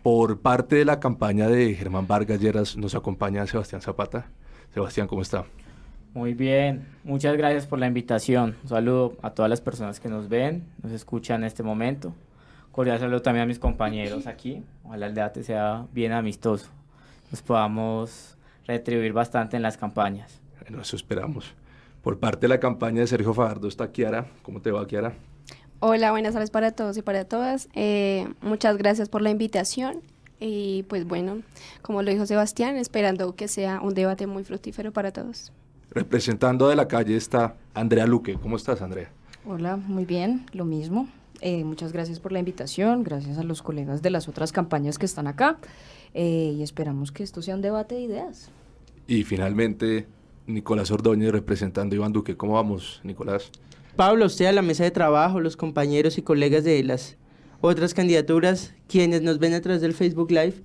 Por parte de la campaña de Germán Vargas Lleras nos acompaña Sebastián Zapata. Sebastián, ¿cómo está? Muy bien, muchas gracias por la invitación. Un saludo a todas las personas que nos ven, nos escuchan en este momento. Cordial saludo también a mis compañeros aquí. Ojalá el debate sea bien amistoso. Nos podamos retribuir bastante en las campañas. Bueno, eso esperamos. Por parte de la campaña de Sergio Fajardo está Kiara. ¿Cómo te va, Kiara? Hola, buenas tardes para todos y para todas. Muchas gracias por la invitación y pues bueno, como lo dijo Sebastián, esperando que sea un debate muy fructífero para todos. Representando de la calle está Andrea Luque. ¿Cómo estás, Andrea? Hola, muy bien, lo mismo. Muchas gracias por la invitación, gracias a los colegas de las otras campañas que están acá y esperamos que esto sea un debate de ideas. Y finalmente, Nicolás Ordóñez representando a Iván Duque. ¿Cómo vamos, Nicolás? Pablo, usted a la mesa de trabajo, los compañeros y colegas de las otras candidaturas, quienes nos ven a través del Facebook Live,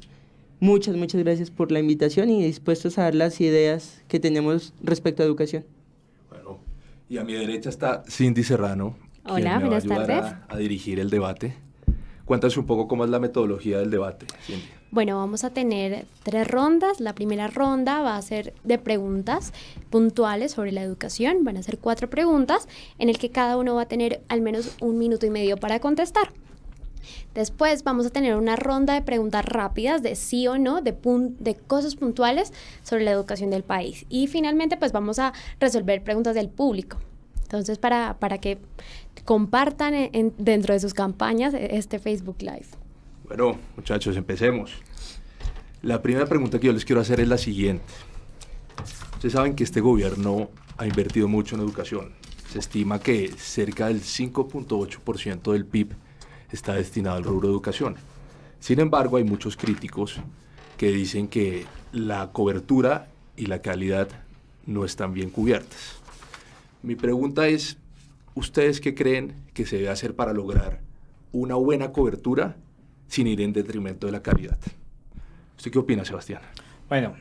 muchas gracias por la invitación y dispuestos a dar las ideas que tenemos respecto a educación. Bueno, y a mi derecha está Cindy Serrano, Hola, quien me va a buenas ayudar tardes. a dirigir el debate. Cuéntanos un poco cómo es la metodología del debate, Cindy. Bueno, vamos a tener 3 rondas. La primera ronda va a ser de preguntas puntuales sobre la educación. Van a ser 4 preguntas en el que cada uno va a tener al menos 1 minuto y medio para contestar. Después vamos a tener una ronda de preguntas rápidas de sí o no, de cosas puntuales sobre la educación del país. Y finalmente pues vamos a resolver preguntas del público. Entonces para que compartan dentro de sus campañas este Facebook Live. Bueno, muchachos, empecemos. La primera pregunta que yo les quiero hacer es la siguiente. Ustedes saben que este gobierno ha invertido mucho en educación. Se estima que cerca del 5.8% del PIB está destinado al rubro de educación. Sin embargo, hay muchos críticos que dicen que la cobertura y la calidad no están bien cubiertas. Mi pregunta es, ¿ustedes qué creen que se debe hacer para lograr una buena cobertura sin ir en detrimento de la calidad? ¿Usted qué opina, Sebastián? Bueno,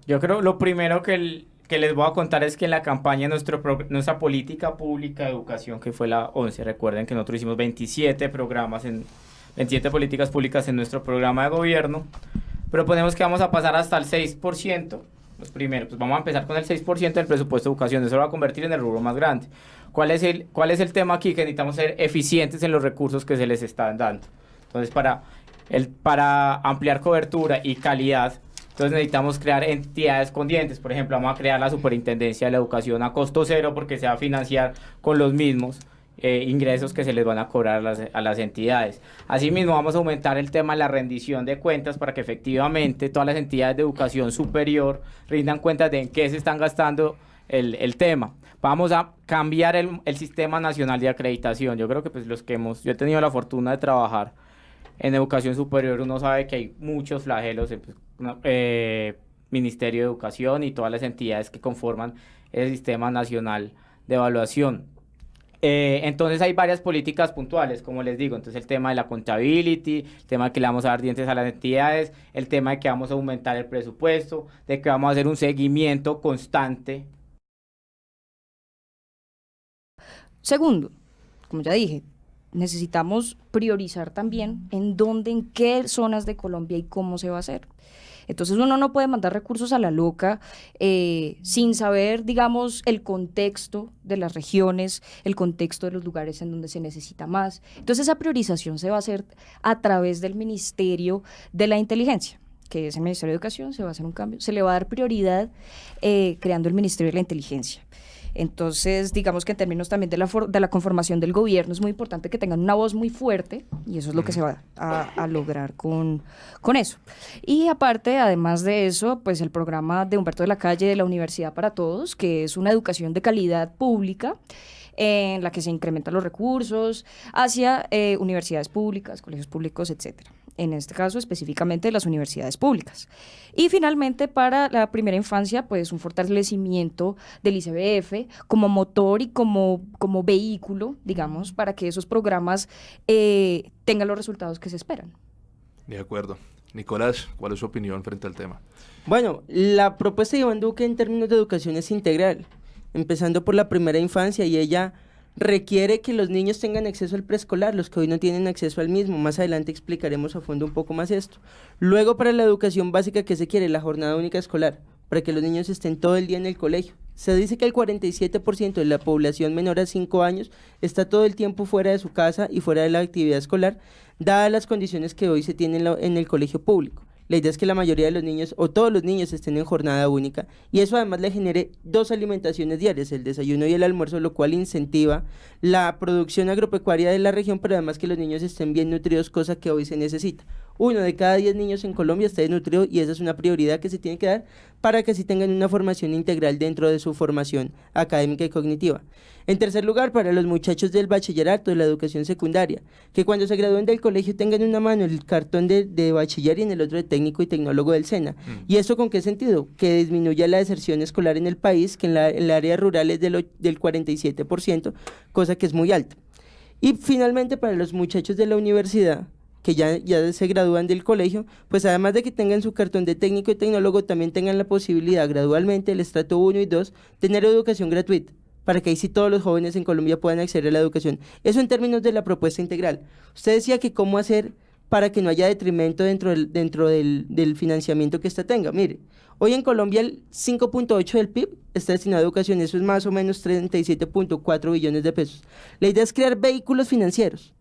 yo creo lo primero que les voy a contar es que en la campaña nuestra política pública de educación, que fue la 11, recuerden que nosotros hicimos 27 27 políticas públicas en nuestro programa de gobierno, proponemos que vamos a pasar hasta el 6%. Pues primero, pues vamos a empezar con el 6% del presupuesto de educación, eso lo va a convertir en el rubro más grande. ¿Cuál es el tema aquí? Que necesitamos ser eficientes en los recursos que se les están dando. Entonces, para ampliar cobertura y calidad, entonces necesitamos crear entidades con dientes. Por ejemplo, vamos a crear la Superintendencia de la Educación a costo cero porque se va a financiar con los mismos ingresos que se les van a cobrar a las entidades. Asimismo, vamos a aumentar el tema de la rendición de cuentas para que efectivamente todas las entidades de educación superior rindan cuentas de en qué se están gastando el tema. Vamos a cambiar el Sistema Nacional de Acreditación. Yo creo que pues yo he tenido la fortuna de trabajar en educación superior, uno sabe que hay muchos flagelos, Ministerio de Educación y todas las entidades que conforman el Sistema Nacional de Evaluación. Entonces hay varias políticas puntuales, como les digo, entonces el tema de la accountability, el tema de que le vamos a dar dientes a las entidades, el tema de que vamos a aumentar el presupuesto, de que vamos a hacer un seguimiento constante. Segundo, como ya dije, necesitamos priorizar también en dónde, en qué zonas de Colombia y cómo se va a hacer. Entonces uno no puede mandar recursos a la loca sin saber, digamos, el contexto de las regiones, el contexto de los lugares en donde se necesita más. Entonces esa priorización se va a hacer a través del Ministerio de la Inteligencia, que es el Ministerio de Educación. Se va a hacer un cambio, se le va a dar prioridad creando el Ministerio de la Inteligencia. Entonces, digamos que en términos también de la conformación del gobierno es muy importante que tengan una voz muy fuerte y eso es lo que se va a lograr con eso. Y aparte, además de eso, pues el programa de Humberto de la Calle de la Universidad para Todos, que es una educación de calidad pública en la que se incrementan los recursos hacia universidades públicas, colegios públicos, etcétera. En este caso específicamente las universidades públicas. Y finalmente para la primera infancia, pues un fortalecimiento del ICBF como motor y como vehículo, digamos, para que esos programas tengan los resultados que se esperan. De acuerdo. Nicolás, ¿cuál es su opinión frente al tema? Bueno, la propuesta de Iván Duque en términos de educación es integral, empezando por la primera infancia y ella requiere que los niños tengan acceso al preescolar, los que hoy no tienen acceso al mismo. Más adelante explicaremos a fondo un poco más esto. Luego, para la educación básica, ¿qué se quiere? La jornada única escolar, para que los niños estén todo el día en el colegio. Se dice que el 47% de la población menor a 5 años está todo el tiempo fuera de su casa y fuera de la actividad escolar, dadas las condiciones que hoy se tienen en el colegio público. La idea es que la mayoría de los niños, o todos los niños, estén en jornada única, y eso además le genere 2 alimentaciones diarias, el desayuno y el almuerzo, lo cual incentiva la producción agropecuaria de la región, pero además que los niños estén bien nutridos, cosa que hoy se necesita. 1 de cada 10 niños en Colombia está desnutrido, y esa es una prioridad que se tiene que dar para que así tengan una formación integral dentro de su formación académica y cognitiva. En tercer lugar, para los muchachos del bachillerato, de la educación secundaria, que cuando se gradúen del colegio tengan en una mano el cartón de bachiller y en el otro de técnico y tecnólogo del SENA. ¿Y eso con qué sentido? Que disminuya la deserción escolar en el país, que en el área rural es del 47%, cosa que es muy alta. Y finalmente, para los muchachos de la universidad, que ya se gradúan del colegio, pues además de que tengan su cartón de técnico y tecnólogo, también tengan la posibilidad gradualmente, el estrato 1 y 2, tener educación gratuita, para que ahí sí todos los jóvenes en Colombia puedan acceder a la educación. Eso en términos de la propuesta integral. Usted decía que cómo hacer para que no haya detrimento dentro del financiamiento que ésta tenga. Mire, hoy en Colombia el 5.8 del PIB está destinado a educación, eso es más o menos 37.4 billones de pesos. La idea es crear vehículos financieros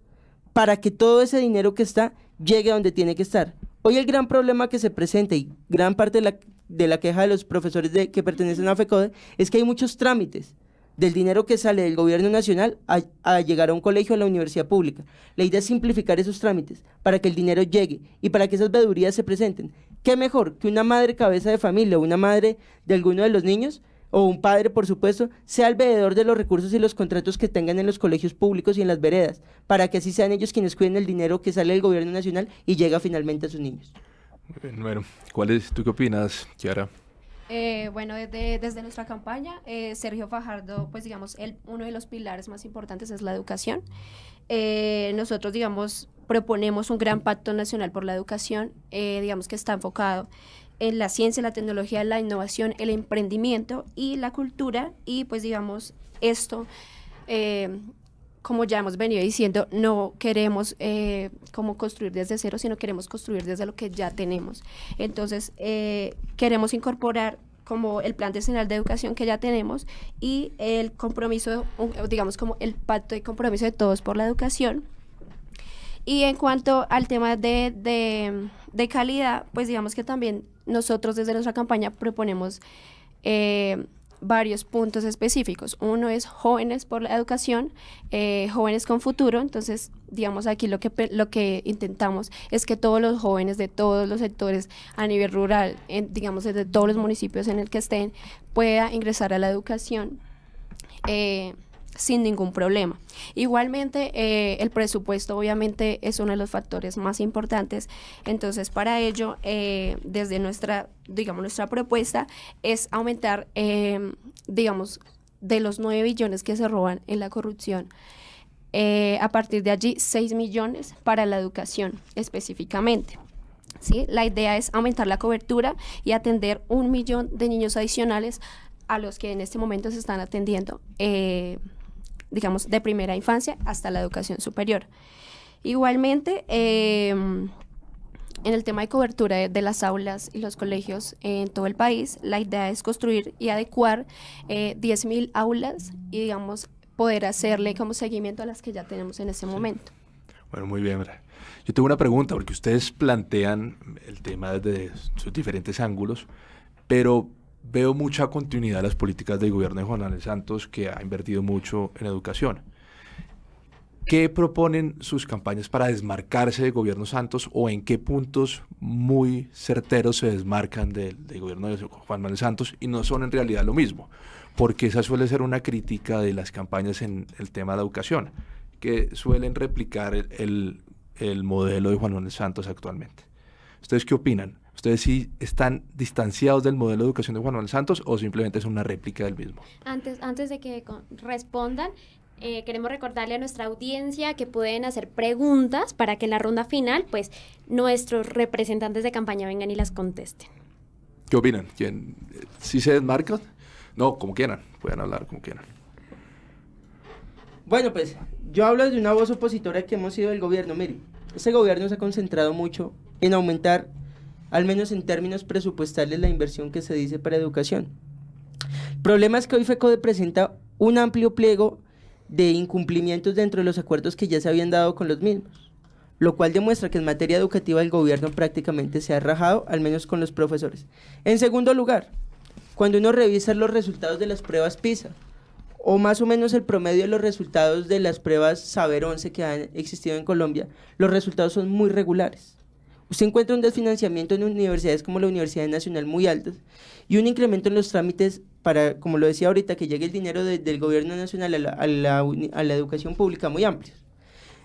para que todo ese dinero que está llegue a donde tiene que estar. Hoy el gran problema que se presenta y gran parte de la queja de los profesores que pertenecen a FECODE es que hay muchos trámites del dinero que sale del gobierno nacional a llegar a un colegio o a la universidad pública. La idea es simplificar esos trámites para que el dinero llegue y para que esas veedurías se presenten. ¿Qué mejor que una madre cabeza de familia o una madre de alguno de los niños, o un padre, por supuesto, sea el veedor de los recursos y los contratos que tengan en los colegios públicos y en las veredas, para que así sean ellos quienes cuiden el dinero que sale del gobierno nacional y llega finalmente a sus niños? Bueno, ¿tú qué opinas, Chiara? Bueno, desde nuestra campaña, Sergio Fajardo, pues digamos, uno de los pilares más importantes es la educación. Nosotros, digamos, proponemos un gran pacto nacional por la educación, digamos que está enfocado en la ciencia, la tecnología, la innovación, el emprendimiento y la cultura, y pues digamos, esto, como ya hemos venido diciendo, no queremos como construir desde cero, sino queremos construir desde lo que ya tenemos. Entonces, queremos incorporar como el Plan Decenal de Educación que ya tenemos y el compromiso, digamos como el pacto de compromiso de todos por la educación. Y en cuanto al tema de calidad, pues digamos que también nosotros desde nuestra campaña proponemos varios puntos específicos. Uno es jóvenes por la educación, jóvenes con futuro. Entonces, digamos, aquí lo que intentamos es que todos los jóvenes de todos los sectores a nivel rural, digamos, desde todos los municipios en el que estén, pueda ingresar a la educación sin ningún problema. Igualmente, el presupuesto obviamente es uno de los factores más importantes. Entonces, para ello, desde nuestra propuesta es aumentar, digamos, de los 9 billones que se roban en la corrupción, a partir de allí 6 millones para la educación específicamente. ¿Sí? La idea es aumentar la cobertura y atender 1 millón de niños adicionales a los que en este momento se están atendiendo, digamos, de primera infancia hasta la educación superior. Igualmente, en el tema de cobertura de las aulas y los colegios en todo el país, la idea es construir y adecuar 10.000 aulas y, digamos, poder hacerle como seguimiento a las que ya tenemos en ese momento. Bueno, muy bien. Yo tengo una pregunta, porque ustedes plantean el tema desde sus diferentes ángulos, pero veo mucha continuidad en las políticas del gobierno de Juan Manuel Santos, que ha invertido mucho en educación. ¿Qué proponen sus campañas para desmarcarse del gobierno Santos, o en qué puntos muy certeros se desmarcan del gobierno de Juan Manuel Santos y no son en realidad lo mismo? Porque esa suele ser una crítica de las campañas en el tema de la educación, que suelen replicar el modelo de Juan Manuel Santos actualmente. ¿Ustedes qué opinan? ¿Ustedes sí están distanciados del modelo de educación de Juan Manuel Santos o simplemente es una réplica del mismo? Antes de que respondan, queremos recordarle a nuestra audiencia que pueden hacer preguntas para que en la ronda final, pues, nuestros representantes de campaña vengan y las contesten. ¿Qué opinan? ¿Sí se desmarcan? No, como quieran, pueden hablar como quieran. Bueno, pues yo hablo de una voz opositora que hemos sido del gobierno. Mire, este gobierno se ha concentrado mucho en aumentar, al menos en términos presupuestales, la inversión que se dice para educación. El problema es que hoy FECODE presenta un amplio pliego de incumplimientos dentro de los acuerdos que ya se habían dado con los mismos, lo cual demuestra que en materia educativa el gobierno prácticamente se ha rajado, al menos con los profesores. En segundo lugar, cuando uno revisa los resultados de las pruebas PISA, o más o menos el promedio de los resultados de las pruebas Saber 11 que han existido en Colombia, los resultados son muy regulares. Usted encuentra un desfinanciamiento en universidades como la Universidad Nacional muy altos y un incremento en los trámites para, como lo decía ahorita, que llegue el dinero del gobierno nacional a la educación pública muy amplios.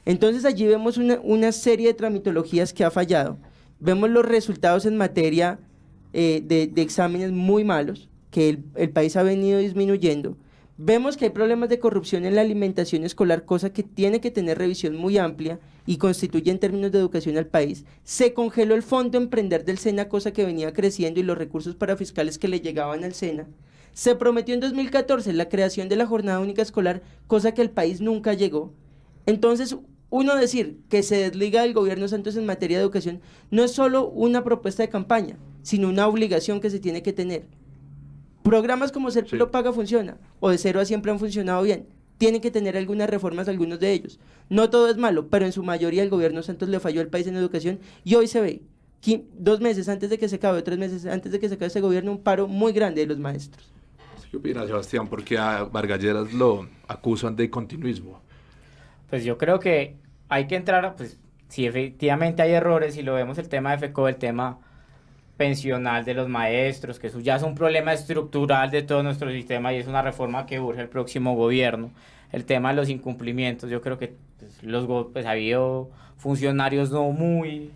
Entonces allí vemos una serie de tramitologías que ha fallado, vemos los resultados en materia de exámenes muy malos, que el país ha venido disminuyendo. Vemos que hay problemas de corrupción en la alimentación escolar, cosa que tiene que tener revisión muy amplia y constituye en términos de educación al país. Se congeló el Fondo Emprender del SENA, cosa que venía creciendo, y los recursos para fiscales que le llegaban al SENA. Se prometió en 2014 la creación de la Jornada Única Escolar, cosa que el país nunca llegó. Entonces, uno decir que se desliga del gobierno Santos en materia de educación no es solo una propuesta de campaña, sino una obligación que se tiene que tener. Programas como Ser Lo Paga funciona, o de 0 a siempre han funcionado bien. Tienen que tener algunas reformas, algunos de ellos. No todo es malo, pero en su mayoría el gobierno Santos le falló al país en educación, y hoy se ve, 2 meses antes de que se acabe, 3 meses antes de que se acabe este gobierno, un paro muy grande de los maestros. ¿Qué opina, Sebastián? Porque a Vargas Lleras lo acusan de continuismo. Pues yo creo que hay que entrar, pues si efectivamente hay errores, y lo vemos el tema de FECO, el tema pensional de los maestros, que eso ya es un problema estructural de todo nuestro sistema y es una reforma que urge el próximo gobierno. El tema de los incumplimientos, yo creo que pues ha habido funcionarios no muy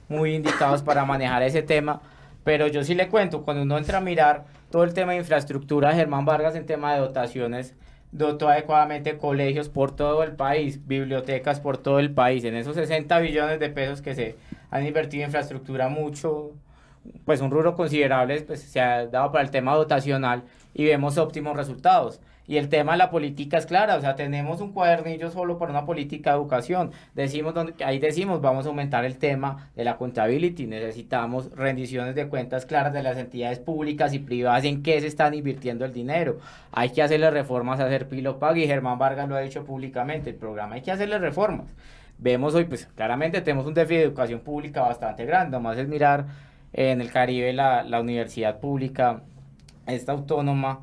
indicados para manejar ese tema, pero yo sí le cuento, cuando uno entra a mirar todo el tema de infraestructura, Germán Vargas en tema de dotaciones dotó adecuadamente colegios por todo el país, bibliotecas por todo el país. En esos 60 billones de pesos que se han invertido en infraestructura, mucho, pues un rubro considerable pues, se ha dado para el tema dotacional y vemos óptimos resultados. Y el tema de la política es clara, o sea, tenemos un cuadernillo solo para una política de educación. Ahí decimos, vamos a aumentar el tema de la accountability, necesitamos rendiciones de cuentas claras de las entidades públicas y privadas en qué se están invirtiendo el dinero. Hay que hacerle reformas a Ser Lo Paga, y Germán Vargas lo ha dicho públicamente, el programa hay que hacerle reformas. Vemos hoy, pues claramente tenemos un déficit de educación pública bastante grande, nomás es mirar en el Caribe la universidad pública, esta autónoma,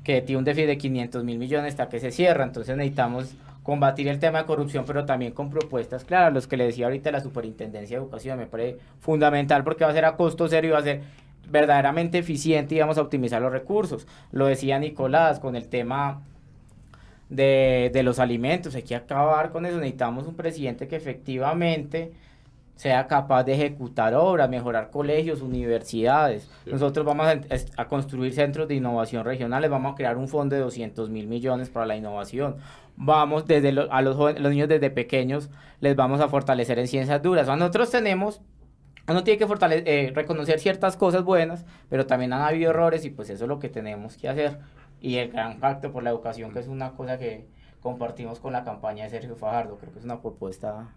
que tiene un déficit de 500.000 millones hasta que se cierra. Entonces necesitamos combatir el tema de corrupción, pero también con propuestas claras. Los que le decía ahorita, la Superintendencia de Educación me parece fundamental porque va a ser a costo cero y va a ser verdaderamente eficiente y vamos a optimizar los recursos. Lo decía Nicolás con el tema de los alimentos, hay que acabar con eso. Necesitamos un presidente que efectivamente sea capaz de ejecutar obras, mejorar colegios, universidades. Sí. Nosotros vamos a construir centros de innovación regionales, vamos a crear un fondo de 200.000 millones para la innovación. Vamos a los niños desde pequeños, les vamos a fortalecer en ciencias duras. O sea, nosotros uno tiene que reconocer ciertas cosas buenas, pero también han habido errores y pues eso es lo que tenemos que hacer. Y el gran pacto por la educación, que es una cosa que compartimos con la campaña de Sergio Fajardo, creo que es una propuesta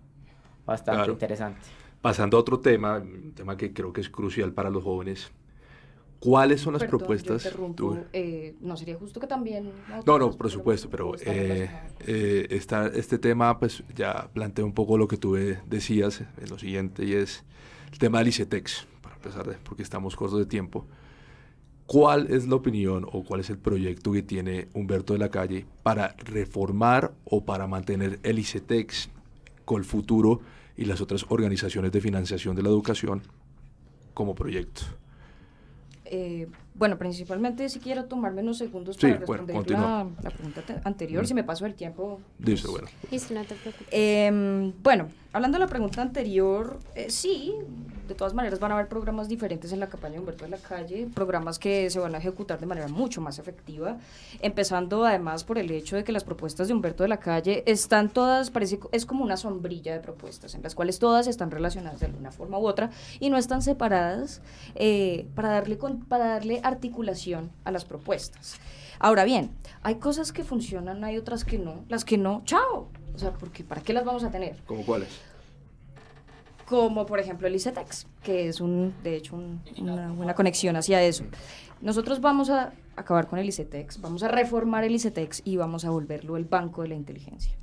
bastante interesante. Pasando a otro tema, un tema que creo que es crucial para los jóvenes. ¿Cuáles son las propuestas? No sería justo que también... No, por supuesto, pero este tema pues ya plantea un poco lo que tú decías, lo siguiente, y es el tema del ICETEX, para empezar, porque estamos cortos de tiempo. ¿Cuál es la opinión o cuál es el proyecto que tiene Humberto de la Calle para reformar o para mantener el ICETEX con el futuro y las otras organizaciones de financiación de la educación como proyecto? Bueno, principalmente si quiero tomarme unos segundos para responder la pregunta anterior, si me paso el tiempo. Dice, bueno. No te preocupes. Bueno, hablando de la pregunta anterior, sí, de todas maneras van a haber programas diferentes en la campaña de Humberto de la Calle, programas que se van a ejecutar de manera mucho más efectiva, empezando además por el hecho de que las propuestas de Humberto de la Calle están todas, es como una sombrilla de propuestas, en las cuales todas están relacionadas de alguna forma u otra y no están separadas para darle articulación a las propuestas. Ahora bien, hay cosas que funcionan, hay otras que no, las que no, ¡chao! O sea, porque ¿para qué las vamos a tener? ¿Cómo cuáles? Como por ejemplo el ICETEX, que es de hecho una buena conexión hacia eso. Nosotros vamos a acabar con el ICETEX, vamos a reformar el ICETEX y vamos a volverlo el banco de la inteligencia.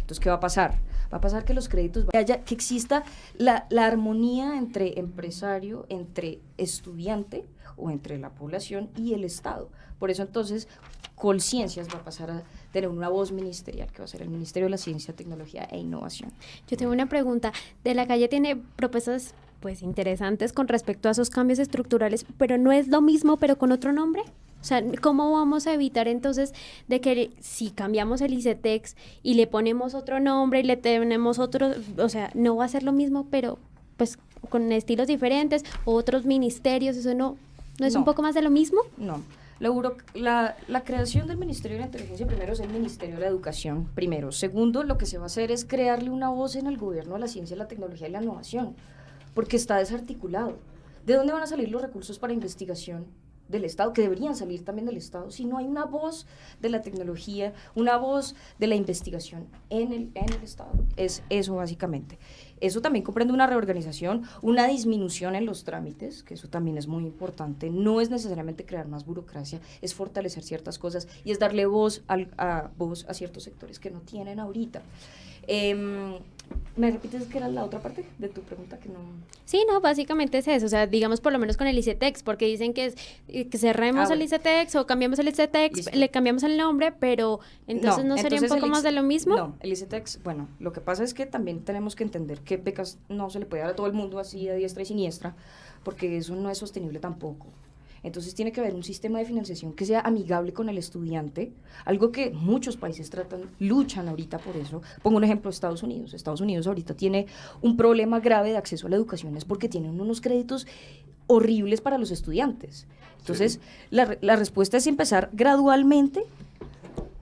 Entonces, ¿qué va a pasar? Va a pasar que los créditos, que exista la armonía entre empresario, entre estudiante o entre la población y el Estado. Por eso entonces Colciencias va a pasar a tener una voz ministerial, que va a ser el Ministerio de la Ciencia, Tecnología e Innovación. Yo tengo una pregunta. De la Calle tiene propuestas pues interesantes con respecto a esos cambios estructurales, pero no es lo mismo, pero con otro nombre. O sea, ¿cómo vamos a evitar entonces de que si cambiamos el ICETEX y le ponemos otro nombre y le tenemos otro, o sea, no va a ser lo mismo, pero pues con estilos diferentes, o otros ministerios, eso no es un poco más de lo mismo? No. La creación del Ministerio de la Inteligencia, primero, es el Ministerio de la Educación, primero. Segundo, lo que se va a hacer es crearle una voz en el gobierno a la ciencia, la tecnología y la innovación, porque está desarticulado. ¿De dónde van a salir los recursos para investigación del Estado, que deberían salir también del Estado, si no hay una voz de la tecnología, una voz de la investigación en el Estado? Es eso básicamente. Eso también comprende una reorganización, una disminución en los trámites, que eso también es muy importante. No es necesariamente crear más burocracia, es fortalecer ciertas cosas y es darle voz a ciertos sectores que no tienen ahorita. ¿Me repites qué era la otra parte de tu pregunta? Que no... Sí, no, básicamente es eso, o sea, digamos por lo menos con el ICETEX, porque dicen que cerremos el ICETEX o cambiamos el ICETEX, listo, le cambiamos el nombre, pero entonces no sería un poco más de lo mismo. No, el ICETEX, bueno, lo que pasa es que también tenemos que entender que becas no se le puede dar a todo el mundo así a diestra y siniestra, porque eso no es sostenible tampoco. Entonces tiene que haber un sistema de financiación que sea amigable con el estudiante, algo que muchos países luchan ahorita por eso. Pongo un ejemplo, Estados Unidos. Estados Unidos ahorita tiene un problema grave de acceso a la educación, es porque tienen unos créditos horribles para los estudiantes. Entonces, sí, la respuesta es empezar gradualmente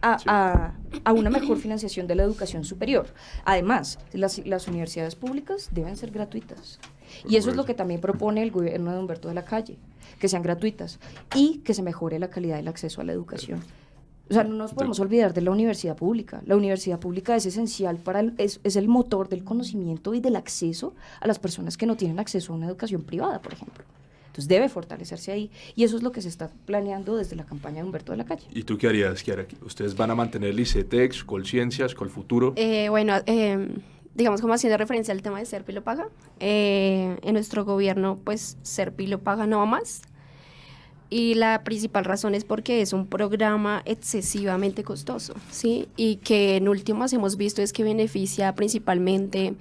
a una mejor financiación de la educación superior. Además, las universidades públicas deben ser gratuitas. Y eso es lo que también propone el gobierno de Humberto de la Calle, que sean gratuitas y que se mejore la calidad del acceso a la educación. O sea, no nos podemos olvidar de la universidad pública. La universidad pública es esencial es el motor del conocimiento y del acceso a las personas que no tienen acceso a una educación privada, por ejemplo. Entonces debe fortalecerse ahí y eso es lo que se está planeando desde la campaña de Humberto de la Calle. ¿Y tú qué harías, Kiara? ¿Ustedes van a mantener el ICETEX, Colciencias, Colfuturo? Digamos, como haciendo referencia al tema de Serpi lo paga, en nuestro gobierno, pues Serpi lo paga no va más. Y la principal razón es porque es un programa excesivamente costoso, ¿sí? Y que en últimas hemos visto es que beneficia principalmente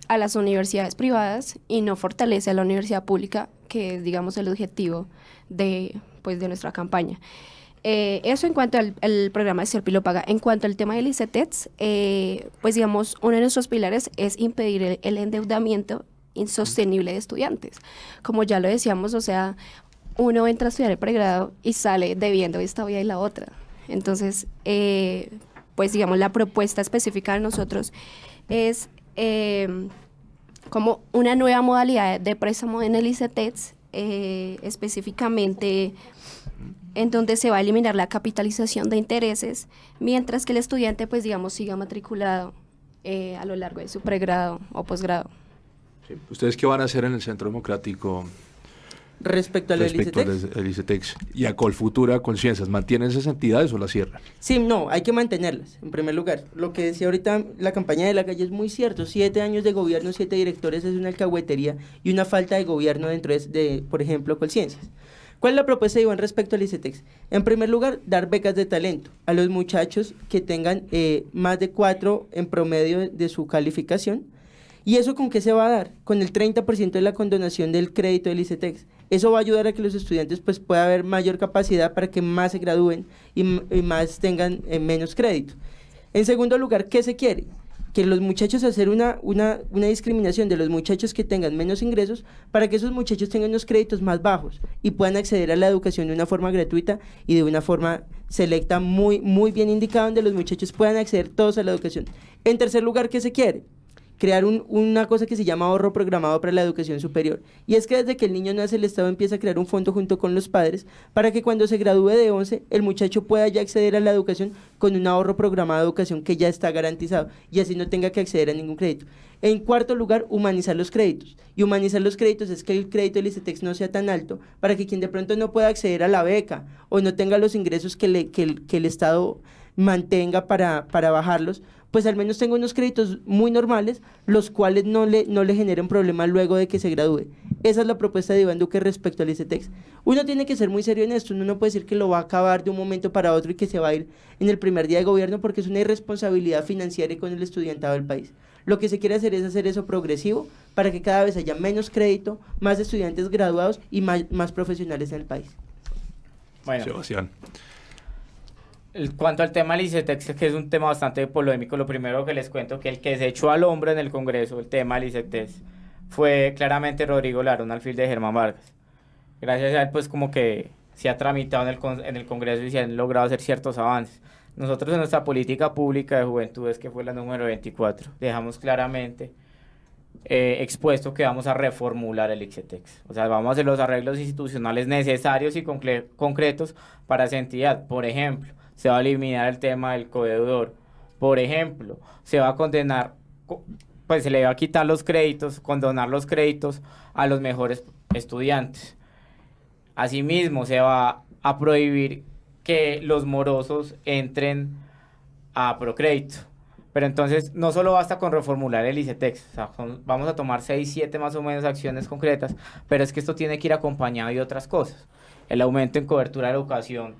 a las universidades privadas y no fortalece a la universidad pública, que es, digamos, el objetivo de nuestra campaña. Eso en cuanto al programa de Serpi lo paga. En cuanto al tema del ICETEX, pues digamos, uno de nuestros pilares es impedir el endeudamiento insostenible de estudiantes. Como ya lo decíamos, o sea, uno entra a estudiar el pregrado y sale debiendo esta vía y la otra. Entonces, pues digamos, la propuesta específica de nosotros es como una nueva modalidad de préstamo en el ICETEX, específicamente en donde se va a eliminar la capitalización de intereses, mientras que el estudiante, pues digamos, siga matriculado a lo largo de su pregrado o posgrado. Sí. ¿Ustedes qué van a hacer en el Centro Democrático respecto al ICETEX y a Colfutura, a Colciencias? ¿Mantienen esas entidades o las cierran? Sí, no, hay que mantenerlas, en primer lugar. Lo que decía ahorita la campaña de la Calle es muy cierto. 7 años de gobierno, 7 directores es una alcahuetería y una falta de gobierno dentro de por ejemplo, Colciencias. ¿Cuál es la propuesta de Iván respecto al ICETEX? En primer lugar, dar becas de talento a los muchachos que tengan más de 4 en promedio de su calificación. ¿Y eso con qué se va a dar? Con el 30% de la condonación del crédito del ICETEX. Eso va a ayudar a que los estudiantes pues pueda haber mayor capacidad para que más se gradúen y más tengan menos crédito. En segundo lugar, ¿qué se quiere? que los muchachos hacer una discriminación de los muchachos que tengan menos ingresos para que esos muchachos tengan unos créditos más bajos y puedan acceder a la educación de una forma gratuita y de una forma selecta muy bien indicada, donde los muchachos puedan acceder todos a la educación. En tercer lugar, ¿qué se quiere? Crear una cosa que se llama ahorro programado para la educación superior. Y es que desde que el niño nace, el Estado empieza a crear un fondo junto con los padres para que cuando se gradúe de 11, el muchacho pueda ya acceder a la educación con un ahorro programado de educación que ya está garantizado y así no tenga que acceder a ningún crédito. En cuarto lugar, humanizar los créditos. Y humanizar los créditos es que el crédito del ICETEX no sea tan alto para que quien de pronto no pueda acceder a la beca o no tenga los ingresos que el Estado mantenga para bajarlos, pues al menos tenga unos créditos muy normales, los cuales no le generen problemas luego de que se gradúe. Esa es la propuesta de Iván Duque respecto al ICETEX. Uno tiene que ser muy serio en esto, uno no puede decir que lo va a acabar de un momento para otro y que se va a ir en el primer día de gobierno, porque es una irresponsabilidad financiera y con el estudiantado del país. Lo que se quiere hacer es hacer eso progresivo para que cada vez haya menos crédito, más estudiantes graduados y más profesionales en el país. Bueno, Sebastián. Cuanto al tema del ICETEX, que es un tema bastante polémico, lo primero que les cuento que el que se echó al hombro en el Congreso el tema del ICETEX fue claramente Rodrigo Lara, un alfil de Germán Vargas. Gracias a él, pues como que se ha tramitado en el Congreso y se han logrado hacer ciertos avances. Nosotros en nuestra política pública de juventudes, que fue la número 24, dejamos claramente expuesto que vamos a reformular el ICETEX. O sea, vamos a hacer los arreglos institucionales necesarios y concretos para esa entidad. Por ejemplo, se va a eliminar el tema del codeudor. Por ejemplo, se va a condenar, pues se le va a quitar los créditos, condonar los créditos a los mejores estudiantes. Asimismo, se va a prohibir que los morosos entren a Procrédito. Pero entonces, no solo basta con reformular el ICETEX, o sea, vamos a tomar 6, 7 más o menos acciones concretas, pero es que esto tiene que ir acompañado de otras cosas. El aumento en cobertura de la educación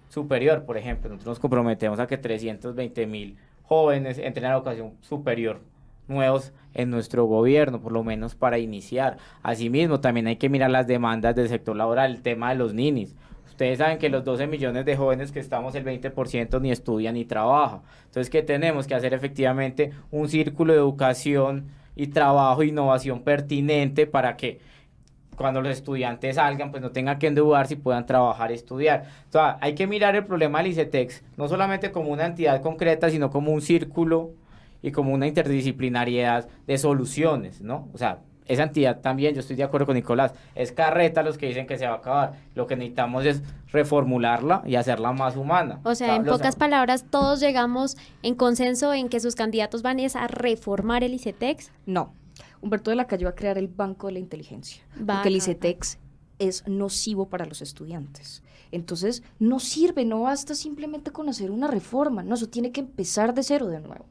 superior, por ejemplo, nosotros nos comprometemos a que 320,000 jóvenes entren a la educación superior nuevos en nuestro gobierno, por lo menos para iniciar. Asimismo, también hay que mirar las demandas del sector laboral, el tema de los ninis. Ustedes saben que los 12 millones de jóvenes que estamos, el 20% ni estudia ni trabaja. Entonces, ¿qué tenemos que hacer? Efectivamente, un círculo de educación y trabajo e innovación pertinente para que cuando los estudiantes salgan, pues no tengan que endeudarse y puedan trabajar y estudiar. Entonces, hay que mirar el problema del ICETEX, no solamente como una entidad concreta, sino como un círculo y como una interdisciplinariedad de soluciones, ¿no? O sea, esa entidad también, yo estoy de acuerdo con Nicolás, es carreta los que dicen que se va a acabar. Lo que necesitamos es reformularla y hacerla más humana. O sea, en pocas palabras, todos llegamos en consenso en que sus candidatos van a reformar el ICETEX. No, Humberto de la Calle va a crear el Banco de la Inteligencia, porque el ICETEX es nocivo para los estudiantes. Entonces, no sirve, no basta simplemente con hacer una reforma, no, eso tiene que empezar de cero de nuevo.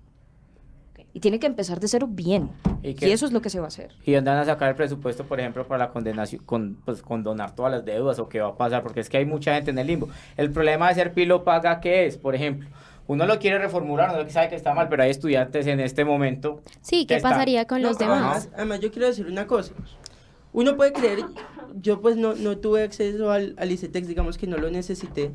Y tiene que empezar de cero bien. Y eso es lo que se va a hacer. ¿Y dónde van a sacar el presupuesto, por ejemplo, para la condenación, condonar todas las deudas o qué va a pasar? Porque es que hay mucha gente en el limbo. El problema de ser pilo paga, ¿qué es? Por ejemplo, uno lo quiere reformular, uno sabe que está mal, pero hay estudiantes en este momento. Sí, ¿qué pasaría con los demás? Además, yo quiero decir una cosa. Uno puede creer, yo pues no tuve acceso al ICETEX, digamos que no lo necesité,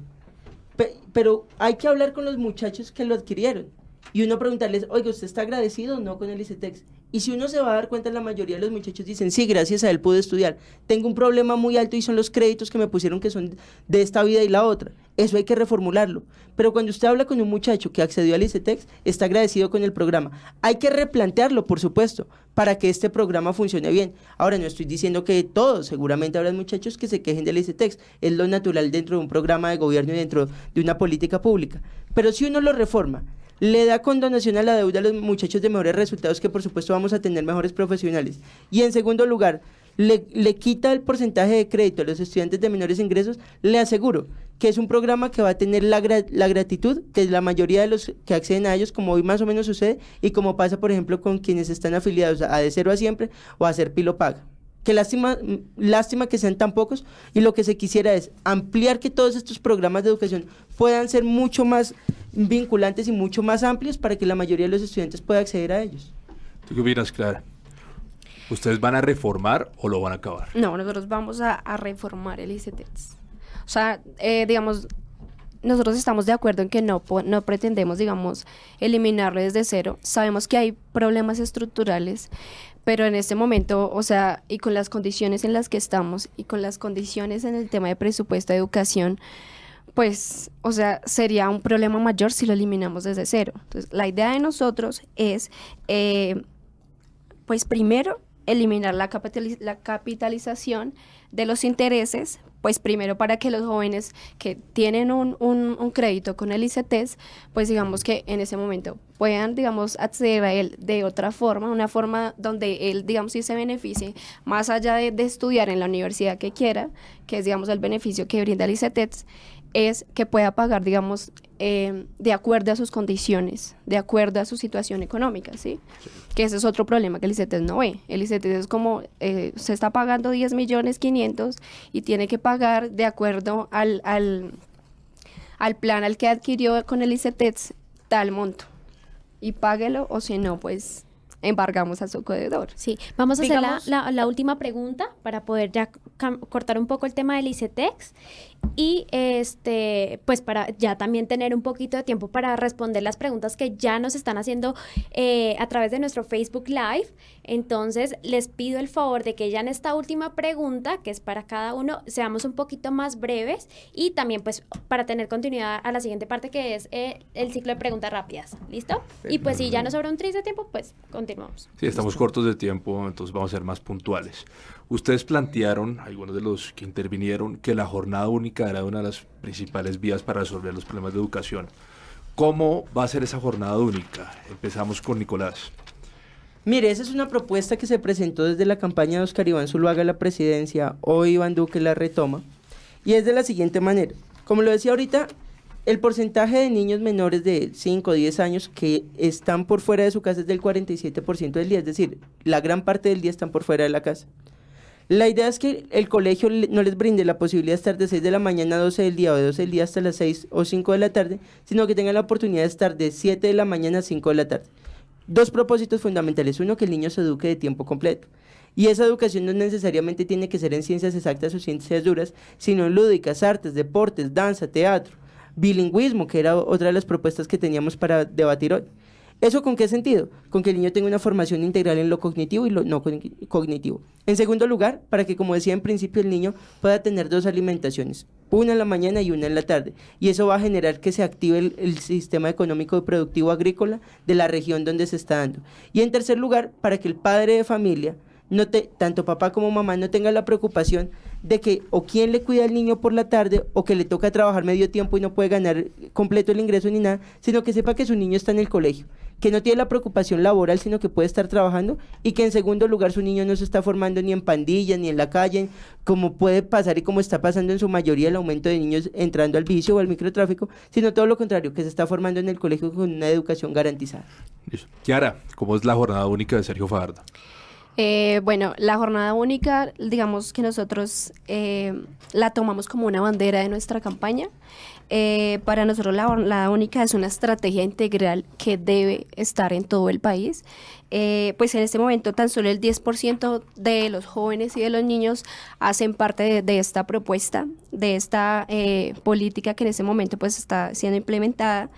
pero hay que hablar con los muchachos que lo adquirieron. Y uno preguntarles, oiga, ¿usted está agradecido o no con el ICETEX? Y si uno se va a dar cuenta, la mayoría de los muchachos dicen, sí, gracias a él pude estudiar. Tengo un problema muy alto y son los créditos que me pusieron que son de esta vida y la otra. Eso hay que reformularlo. Pero cuando usted habla con un muchacho que accedió al ICETEX, está agradecido con el programa. Hay que replantearlo, por supuesto, para que este programa funcione bien. Ahora, no estoy diciendo que todos, seguramente habrá muchachos que se quejen del ICETEX. Es lo natural dentro de un programa de gobierno y dentro de una política pública. Pero si uno lo reforma, le da condonación a la deuda a los muchachos de mejores resultados, que por supuesto vamos a tener mejores profesionales. Y en segundo lugar, le quita el porcentaje de crédito a los estudiantes de menores ingresos. Le aseguro que es un programa que va a tener la gratitud de la mayoría de los que acceden a ellos, como hoy más o menos sucede, y como pasa, por ejemplo, con quienes están afiliados a De Cero a Siempre o a Ser Pilo Paga. Que lástima que sean tan pocos, y lo que se quisiera es ampliar que todos estos programas de educación puedan ser mucho más vinculantes y mucho más amplios para que la mayoría de los estudiantes pueda acceder a ellos. ¿Tú qué opinas, Clara? ¿Ustedes van a reformar o lo van a acabar? No, nosotros vamos a reformar el ICETEX. O sea, digamos, nosotros estamos de acuerdo en que no pretendemos, digamos, eliminarlo desde cero. Sabemos que hay problemas estructurales, pero en este momento, o sea, y con las condiciones en las que estamos y con las condiciones en el tema de presupuesto de educación, pues, o sea, sería un problema mayor si lo eliminamos desde cero. Entonces, la idea de nosotros es, pues, primero, eliminar la capitalización de los intereses, pues primero para que los jóvenes que tienen un crédito con el ICETEX, pues digamos que en ese momento puedan, digamos, acceder a él de otra forma, una forma donde él, digamos, sí se beneficie, más allá de estudiar en la universidad que quiera, que es, digamos, el beneficio que brinda el ICETEX, es que pueda pagar, digamos, de acuerdo a sus condiciones, de acuerdo a su situación económica, ¿sí? Que ese es otro problema que el ICETEX no ve. El ICETEX es como, se está pagando 10.500.000 y tiene que pagar de acuerdo al plan al que adquirió con el ICETEX tal monto. Y páguelo, o si no, pues embargamos a su acreedor. Sí, vamos a hacer Digamos- la última pregunta para poder ya cortar un poco el tema del ICETEX y pues para ya también tener un poquito de tiempo para responder las preguntas que ya nos están haciendo a través de nuestro Facebook Live. Entonces les pido el favor de que ya en esta última pregunta, que es para cada uno, seamos un poquito más breves y también pues para tener continuidad a la siguiente parte, que es el ciclo de preguntas rápidas. ¿Listo? Y pues si ya nos sobra un tris de tiempo, pues continuamos. Sí, estamos cortos de tiempo, entonces vamos a ser más puntuales. Ustedes plantearon, algunos de los que intervinieron, que la jornada única era una de las principales vías para resolver los problemas de educación. ¿Cómo va a ser esa jornada única? Empezamos con Nicolás. Mire, esa es una propuesta que se presentó desde la campaña de Oscar Iván Zuluaga a la presidencia. Hoy Iván Duque la retoma. Y es de la siguiente manera. Como lo decía ahorita, el porcentaje de niños menores de 5 o 10 años que están por fuera de su casa es del 47% del día. Es decir, la gran parte del día están por fuera de la casa. La idea es que el colegio no les brinde la posibilidad de estar de 6 de la mañana a 12 del día o de 12 del día hasta las 6 o 5 de la tarde, sino que tengan la oportunidad de estar de 7 de la mañana a 5 de la tarde. Dos propósitos fundamentales. Uno, que el niño se eduque de tiempo completo. Y esa educación no necesariamente tiene que ser en ciencias exactas o ciencias duras, sino en lúdicas, artes, deportes, danza, teatro, bilingüismo, que era otra de las propuestas que teníamos para debatir hoy. ¿Eso con qué sentido? Con que el niño tenga una formación integral en lo cognitivo y lo no cognitivo. En segundo lugar, para que, como decía en principio, el niño pueda tener dos alimentaciones, una en la mañana y una en la tarde. Y eso va a generar que se active el sistema económico y productivo agrícola de la región donde se está dando. Y en tercer lugar, para que el padre de familia, tanto papá como mamá, no tengan la preocupación de que o quién le cuida al niño por la tarde o que le toca trabajar medio tiempo y no puede ganar completo el ingreso ni nada, sino que sepa que su niño está en el colegio, que no tiene la preocupación laboral, sino que puede estar trabajando, y que en segundo lugar su niño no se está formando ni en pandillas ni en la calle, como puede pasar y como está pasando en su mayoría el aumento de niños entrando al vicio o al microtráfico, sino todo lo contrario, que se está formando en el colegio con una educación garantizada. Listo. Kiara, ¿cómo es la jornada única de Sergio Fajardo? Bueno, la jornada única, digamos que nosotros la tomamos como una bandera de nuestra campaña. Para nosotros la jornada única es una estrategia integral que debe estar en todo el país. Pues en este momento tan solo el 10% de los jóvenes y de los niños hacen parte de esta propuesta, de esta política que en este momento pues está siendo implementada.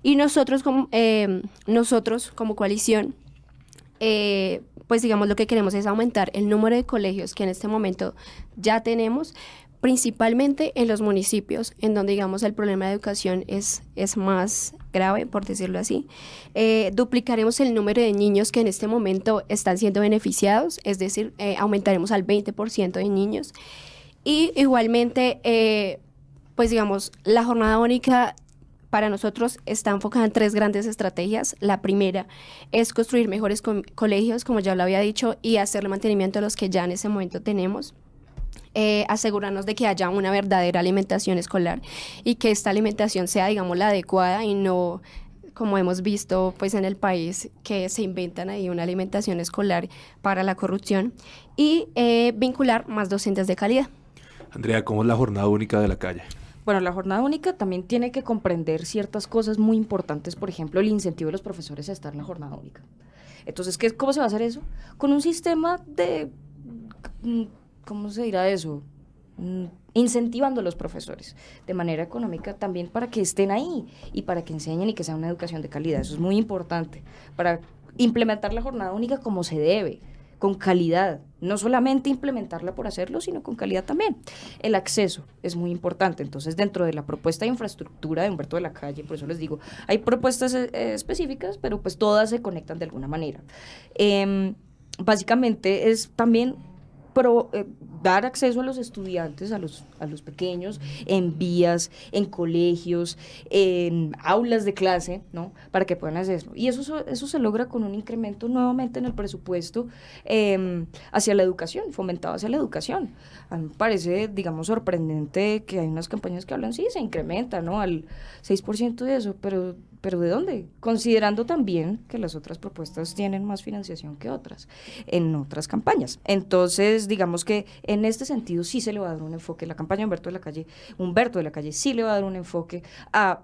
Y nosotros como coalición, pues digamos lo que queremos es aumentar el número de colegios que en este momento ya tenemos, principalmente en los municipios, en donde digamos el problema de educación es más grave, por decirlo así. Duplicaremos el número de niños que en este momento están siendo beneficiados, es decir, aumentaremos al 20% de niños. Y igualmente, pues digamos, la jornada única para nosotros está enfocada en 3 grandes estrategias. La primera es construir mejores colegios, como ya lo había dicho, y hacerle mantenimiento a los que ya en ese momento tenemos. Asegurarnos de que haya una verdadera alimentación escolar y que esta alimentación sea, digamos, la adecuada y no, como hemos visto pues en el país, que se inventan ahí una alimentación escolar para la corrupción. Y vincular más docentes de calidad. Andrea, ¿cómo es la jornada única de la calle? Bueno, la jornada única también tiene que comprender ciertas cosas muy importantes, por ejemplo, el incentivo de los profesores a estar en la jornada única. Entonces, ¿cómo se va a hacer eso? Con un sistema de, ¿cómo se dirá eso? incentivando a los profesores de manera económica también para que estén ahí y para que enseñen y que sea una educación de calidad. Eso es muy importante para implementar la jornada única como se debe, con calidad, no solamente implementarla por hacerlo, sino con calidad también. El acceso es muy importante, entonces dentro de la propuesta de infraestructura de Humberto de la Calle, por eso les digo, hay propuestas específicas, pero pues todas se conectan de alguna manera. Básicamente es también dar acceso a los estudiantes, a los pequeños, en vías, en colegios, en aulas de clase, ¿no? Para que puedan hacerlo. Y eso se logra con un incremento nuevamente en el presupuesto hacia la educación, fomentado hacia la educación. A mí me parece, digamos, sorprendente que hay unas campañas que hablan, sí, se incrementa, ¿no? Al 6% de eso, pero ¿de dónde? Considerando también que las otras propuestas tienen más financiación que otras en otras campañas. Entonces, digamos que en este sentido sí se le va a dar un enfoque, la campaña Humberto de la Calle sí le va a dar un enfoque a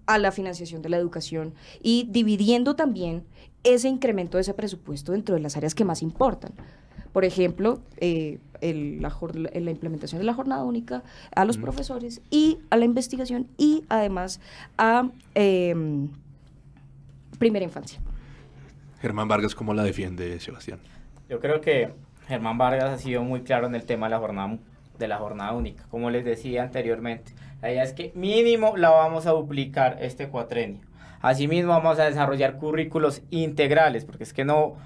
la financiación de la educación y dividiendo también ese incremento de ese presupuesto dentro de las áreas que más importan. Por ejemplo, la implementación de la jornada única a los profesores y a la investigación y además a primera infancia. Germán Vargas, ¿cómo la defiende, Sebastián? Yo creo que Germán Vargas ha sido muy claro en el tema de la jornada única. Como les decía anteriormente, la idea es que mínimo la vamos a duplicar este cuatrenio. Asimismo vamos a desarrollar currículos integrales, porque es que no, o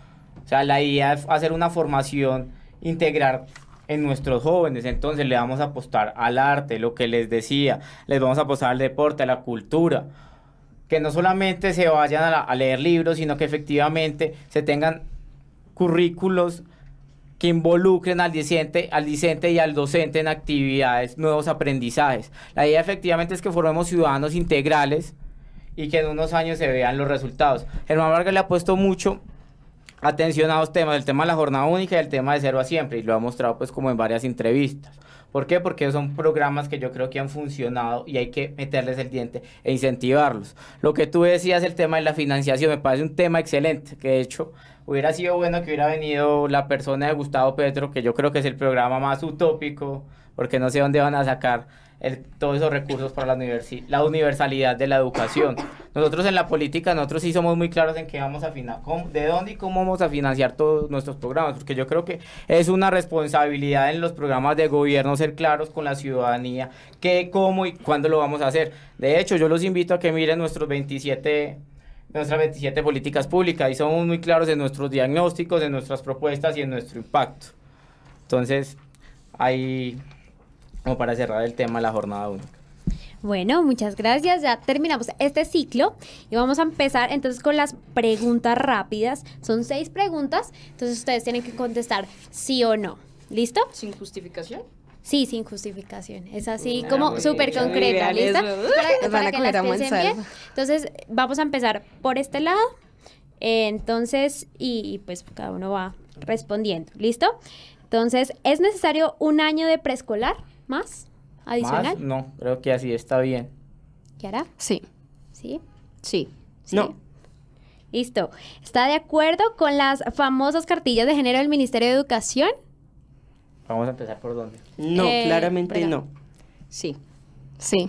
sea, la idea es hacer una formación integral en nuestros jóvenes. Entonces le vamos a apostar al arte, lo que les decía, les vamos a apostar al deporte, a la cultura, que no solamente se vayan a leer libros, sino que efectivamente se tengan currículos que involucren al discente y al docente en actividades, nuevos aprendizajes. La idea efectivamente es que formemos ciudadanos integrales y que en unos años se vean los resultados. Germán Vargas le ha puesto mucho atención a dos temas, el tema de la jornada única y el tema de Cero a Siempre, y lo ha mostrado pues como en varias entrevistas. ¿Por qué? Porque son programas que yo creo que han funcionado y hay que meterles el diente e incentivarlos. Lo que tú decías, el tema de la financiación, me parece un tema excelente, que de hecho hubiera sido bueno que hubiera venido la persona de Gustavo Petro, que yo creo que es el programa más utópico, porque no sé dónde van a sacar todos esos recursos para la universalidad de la educación. Nosotros en la política, nosotros sí somos muy claros en qué vamos a de dónde y cómo vamos a financiar todos nuestros programas, porque yo creo que es una responsabilidad en los programas de gobierno ser claros con la ciudadanía, qué, cómo y cuándo lo vamos a hacer. De hecho, yo los invito a que miren nuestras 27 políticas públicas y somos muy claros en nuestros diagnósticos, en nuestras propuestas y en nuestro impacto. Entonces, ahí, como para cerrar el tema de la jornada única. Bueno, muchas gracias. Ya terminamos este ciclo y vamos a empezar entonces con las preguntas rápidas. Son 6 preguntas, entonces ustedes tienen que contestar sí o no. ¿Listo? ¿Sin justificación? Sí, sin justificación. Es así como súper concreta, ¿lista? Para que las piensen bien. Entonces, vamos a empezar por este lado. Entonces, y pues cada uno va respondiendo. ¿Listo? Entonces, ¿es necesario un año de preescolar más adicional? ¿Más? No, creo que así está bien. ¿Kiara? Sí. ¿Sí? Sí. ¿Sí? No. Listo. ¿Está de acuerdo con las famosas cartillas de género del Ministerio de Educación? Vamos a empezar por dónde. No, claramente Brega. no. Sí. Sí.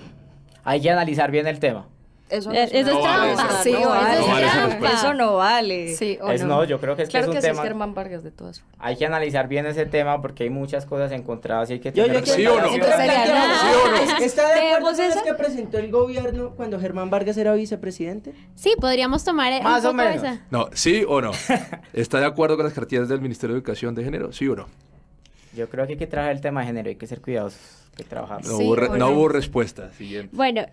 Hay que analizar bien el tema. Eso Eso es trampa. Sí, no vale. eso es trampa. Eso no vale. Sí o No, no. yo creo que es Claro que que es sí un es tema. Germán Vargas de todas formas. Hay que analizar bien ese tema porque hay muchas cosas encontradas y hay que Yo tener quiero- ¿Sí o no? Entonces sería no. ¿Está de acuerdo ¿Tenemos con los esa? que presentó el gobierno cuando Germán Vargas era vicepresidente? Sí, podríamos tomar Más un o poco menos. esa. No, ¿sí o no? ¿Está de acuerdo con las cartillas del Ministerio de Educación de Género? ¿Sí o no? Yo creo que hay que trabajar el tema de género, hay que ser cuidadosos, hay que trabajarlo. No, Sí hubo, o no no. hubo respuesta. Siguiente. Bueno,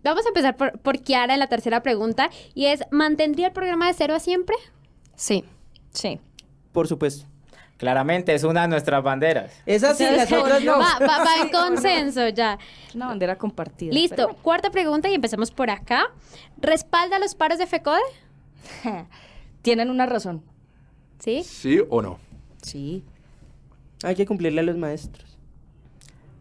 vamos a empezar por Kiara en la tercera pregunta y es, ¿mantendría el programa de Cero a Siempre? Sí. Sí. Por supuesto. Claramente es una de nuestras banderas. Esas sí, las otras no. Va en consenso ya. Una bandera compartida. Listo, pero cuarta pregunta y empezamos por acá. ¿Respalda los paros de FECODE? bueno. Tienen una razón. ¿Sí? ¿Sí o no? Sí. Hay que cumplirle a los maestros.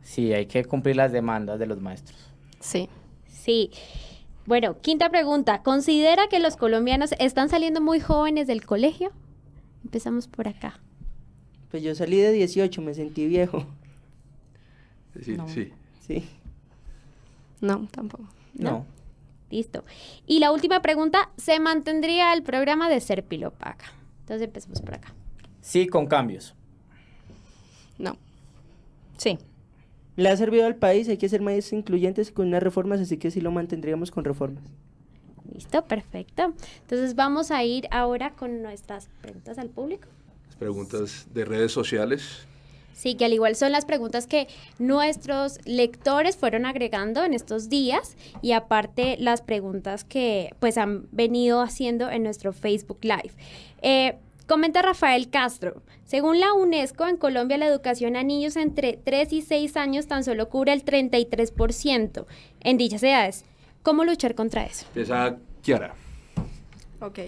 Sí, hay que cumplir las demandas de los maestros. Sí. Sí. Bueno, quinta pregunta. ¿Considera que los colombianos están saliendo muy jóvenes del colegio? Empezamos por acá. Pues yo salí de 18, me sentí viejo. Es decir, No. sí. Sí. No, tampoco. No. Listo. Y la última pregunta, ¿se mantendría el programa de Serpilopaca? Entonces empecemos por acá. Sí, con cambios. No. Sí. Le ha servido al país, hay que ser más incluyentes con unas reformas, así que sí lo mantendríamos con reformas. Listo, perfecto. Entonces vamos a ir ahora con nuestras preguntas al público. Las preguntas de redes sociales. Sí, que al igual son las preguntas que nuestros lectores fueron agregando en estos días y aparte las preguntas que pues han venido haciendo en nuestro Facebook Live. Comenta Rafael Castro, según la UNESCO, en Colombia la educación a niños entre 3 y 6 años tan solo cubre el 33% en dichas edades. ¿Cómo luchar contra eso? Empieza Kiara. Ok.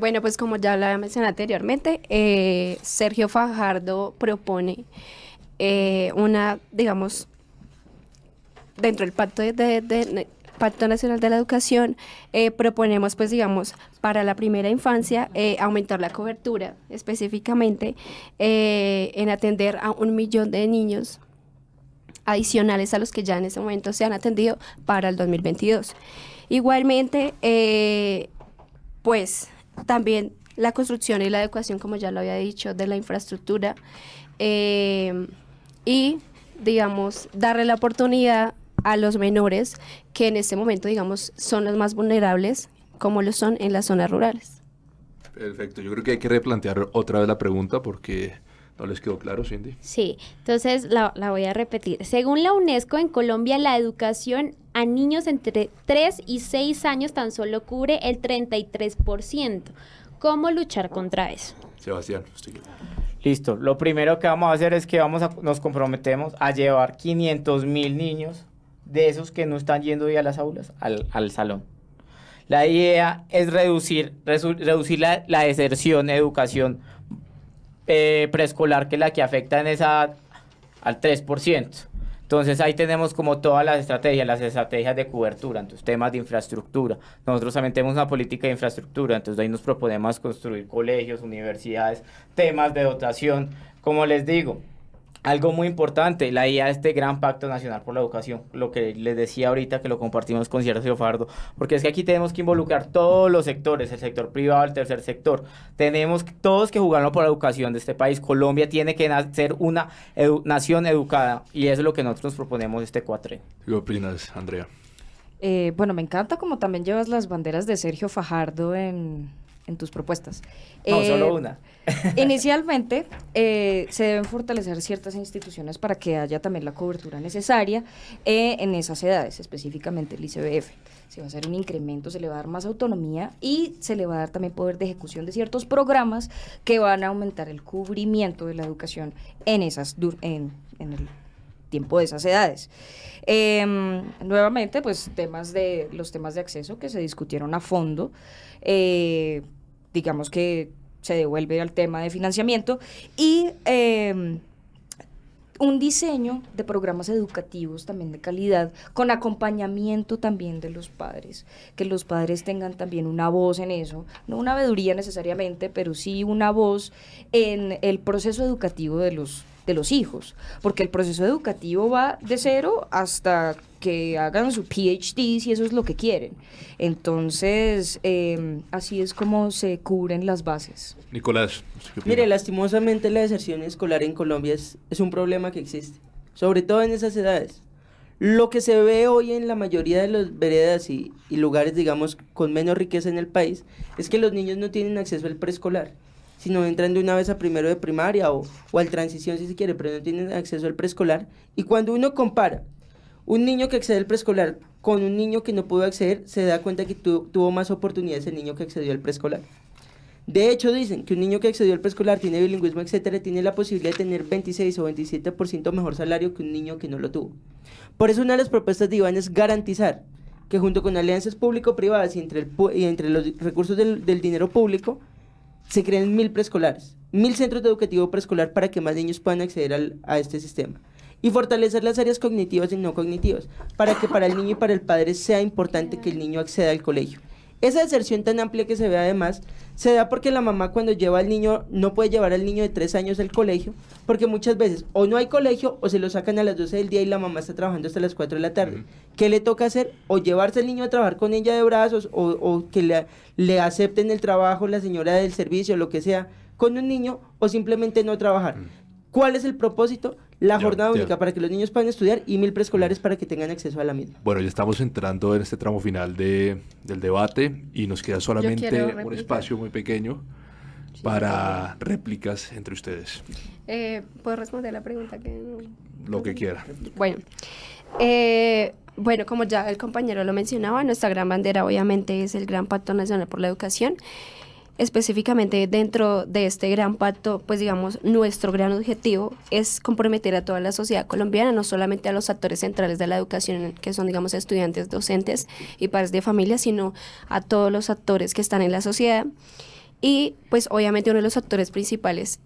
Bueno, pues como ya lo mencioné anteriormente, Sergio Fajardo propone una, digamos, dentro del Pacto Nacional de la Educación, proponemos, pues, digamos, para la primera infancia, aumentar la cobertura, específicamente en atender a 1 millón de niños adicionales a los que ya en ese momento se han atendido para el 2022. Igualmente, pues también la construcción y la adecuación, como ya lo había dicho, de la infraestructura y, digamos, darle la oportunidad a los menores que en este momento, digamos, son los más vulnerables, como lo son en las zonas rurales. Perfecto, yo creo que hay que replantear otra vez la pregunta porque no les quedó claro, Cindy. Sí, entonces la voy a repetir. Según la UNESCO, en Colombia la educación a niños entre 3 y 6 años tan solo cubre el 33%. ¿Cómo luchar contra eso? Sebastián, usted. Listo. Lo primero que vamos a hacer es que nos comprometemos a llevar 500.000 niños de esos que no están yendo hoy a las aulas al salón. La idea es reducir la deserción de educación preescolar, que es la que afecta en esa al 3%. Entonces ahí tenemos como todas las estrategias de cobertura, entonces temas de infraestructura. Nosotros también tenemos una política de infraestructura, entonces ahí nos proponemos construir colegios, universidades, temas de dotación. Como les digo, algo muy importante, la idea de este gran pacto nacional por la educación, lo que les decía ahorita que lo compartimos con Sergio Fajardo, porque es que aquí tenemos que involucrar todos los sectores, el sector privado, el tercer sector, tenemos todos que jugarlo por la educación de este país. Colombia tiene que ser una nación educada y eso es lo que nosotros proponemos este cuatrenio. ¿Qué opinas, Andrea? Bueno, me encanta como también llevas las banderas de Sergio Fajardo en tus propuestas. No, solo una. Inicialmente, se deben fortalecer ciertas instituciones para que haya también la cobertura necesaria en esas edades, específicamente el ICBF. Se va a hacer un incremento, se le va a dar más autonomía y se le va a dar también poder de ejecución de ciertos programas que van a aumentar el cubrimiento de la educación en el tiempo de esas edades. Nuevamente, pues los temas de acceso que se discutieron a fondo, digamos que se devuelve al tema de financiamiento y un diseño de programas educativos también de calidad, con acompañamiento también de los padres, que los padres tengan también una voz en eso, no una veeduría necesariamente, pero sí una voz en el proceso educativo de los hijos, porque el proceso educativo va de 0 hasta que hagan su PhD si eso es lo que quieren. Entonces, así es como se cubren las bases. Nicolás, ¿usted qué opina? Mire, lastimosamente la deserción escolar en Colombia es un problema que existe, sobre todo en esas edades. Lo que se ve hoy en la mayoría de las veredas y lugares, digamos, con menos riqueza en el país, es que los niños no tienen acceso al preescolar, sino entran de una vez a primero de primaria o al transición si se quiere, pero no tienen acceso al preescolar. Y cuando uno compara un niño que accede al preescolar con un niño que no pudo acceder, se da cuenta que tuvo más oportunidades el niño que accedió al preescolar. De hecho, dicen que un niño que accedió al preescolar, tiene bilingüismo, etcétera, tiene la posibilidad de tener 26 o 27% mejor salario que un niño que no lo tuvo. Por eso una de las propuestas de Iván es garantizar que junto con alianzas público-privadas y entre los recursos del dinero público, se creen 1.000 preescolares, 1.000 centros de educativo preescolar para que más niños puedan acceder a este sistema. Y fortalecer las áreas cognitivas y no cognitivas, para que para el niño y para el padre sea importante que el niño acceda al colegio. Esa deserción tan amplia que se ve además, se da porque la mamá cuando lleva al niño, no puede llevar al niño de 3 años al colegio, porque muchas veces o no hay colegio o se lo sacan a las 12 del día y la mamá está trabajando hasta las 4 de la tarde. ¿Qué le toca hacer? O llevarse al niño a trabajar con ella de brazos, o que le acepten el trabajo la señora del servicio, lo que sea, con un niño, o simplemente no trabajar. ¿Cuál es el propósito? La jornada única para que los niños puedan estudiar y 1000 preescolares para que tengan acceso a la misma. Bueno, ya estamos entrando en este tramo final del debate y nos queda solamente un espacio muy pequeño para réplicas entre ustedes. ¿Puedo responder la pregunta? Lo que quiera. Bueno, bueno, como ya el compañero lo mencionaba, nuestra gran bandera obviamente es el Gran Pacto Nacional por la Educación. Específicamente dentro de este gran pacto, pues digamos, nuestro gran objetivo es comprometer a toda la sociedad colombiana, no solamente a los actores centrales de la educación, que son, digamos, estudiantes, docentes y padres de familia, sino a todos los actores que están en la sociedad. Y pues obviamente uno de los actores principales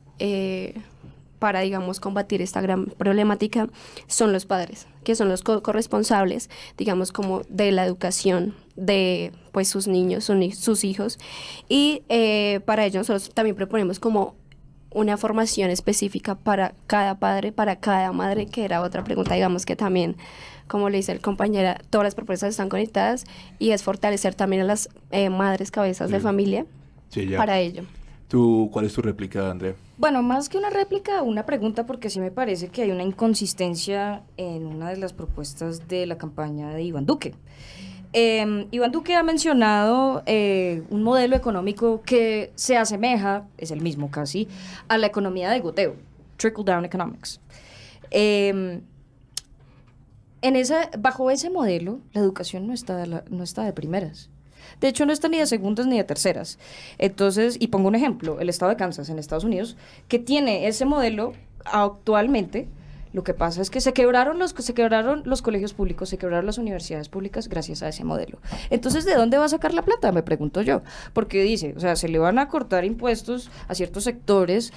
para, digamos, combatir esta gran problemática son los padres, que son los corresponsables, digamos, como de la educación de pues sus niños, sus hijos, y para ello nosotros también proponemos como una formación específica para cada padre, para cada madre, que era otra pregunta, digamos, que también, como le dice el compañero, todas las propuestas están conectadas, y es fortalecer también a las madres cabezas de familia para ello. ¿Cuál es tu réplica, Andrea? Bueno, más que una réplica, una pregunta, porque sí me parece que hay una inconsistencia en una de las propuestas de la campaña de Iván Duque. Iván Duque ha mencionado un modelo económico que se asemeja, es el mismo casi, a la economía de goteo, trickle down economics. Bajo ese modelo, la educación no está de primeras. De hecho, no está ni de segundas ni de terceras. Entonces, y pongo un ejemplo, el estado de Kansas en Estados Unidos, que tiene ese modelo actualmente. Lo que pasa es que se quebraron los colegios públicos, se quebraron las universidades públicas gracias a ese modelo. Entonces, ¿de dónde va a sacar la plata? Me pregunto yo. Porque dice, o sea, se le van a cortar impuestos a ciertos sectores,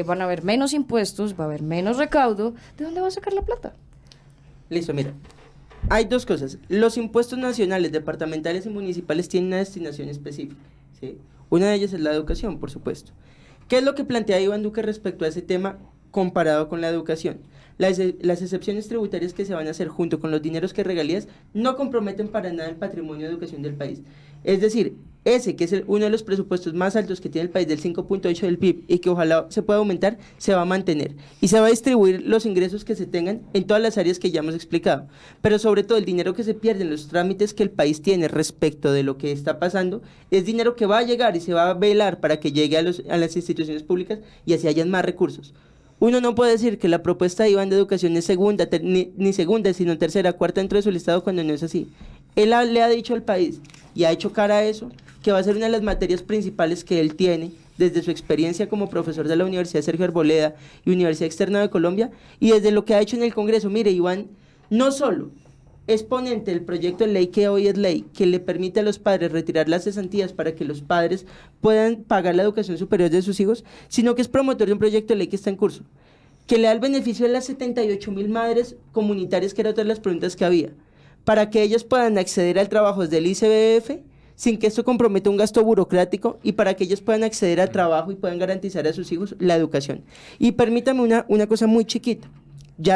van a haber menos impuestos, va a haber menos recaudo. ¿De dónde va a sacar la plata? Listo, mira. Hay dos cosas. Los impuestos nacionales, departamentales y municipales tienen una destinación específica, ¿sí? Una de ellas es la educación, por supuesto. ¿Qué es lo que plantea Iván Duque respecto a ese tema comparado con la educación? Las excepciones tributarias que se van a hacer junto con los dineros que regalías no comprometen para nada el patrimonio de educación del país. Es decir, ese que es uno de los presupuestos más altos que tiene el país, del 5.8 del PIB, y que ojalá se pueda aumentar, se va a mantener. Y se va a distribuir los ingresos que se tengan en todas las áreas que ya hemos explicado. Pero sobre todo el dinero que se pierde en los trámites que el país tiene respecto de lo que está pasando, es dinero que va a llegar y se va a velar para que llegue a las instituciones públicas y así hayan más recursos. Uno no puede decir que la propuesta de Iván de educación es segunda, ni segunda, sino tercera, cuarta dentro de su listado, cuando no es así. Él le ha dicho al país, y ha hecho cara a eso, que va a ser una de las materias principales que él tiene desde su experiencia como profesor de la Universidad Sergio Arboleda y Universidad Externa de Colombia, y desde lo que ha hecho en el Congreso. Mire, Iván no solo es ponente del proyecto de ley que hoy es ley, que le permite a los padres retirar las cesantías para que los padres puedan pagar la educación superior de sus hijos, sino que es promotor de un proyecto de ley que está en curso, que le da el beneficio a las 78,000 madres comunitarias, que era otra de las preguntas que había, para que ellas puedan acceder al trabajo desde el ICBF sin que esto comprometa un gasto burocrático, y para que ellos puedan acceder al trabajo y puedan garantizar a sus hijos la educación. Y permítame una cosa muy chiquita,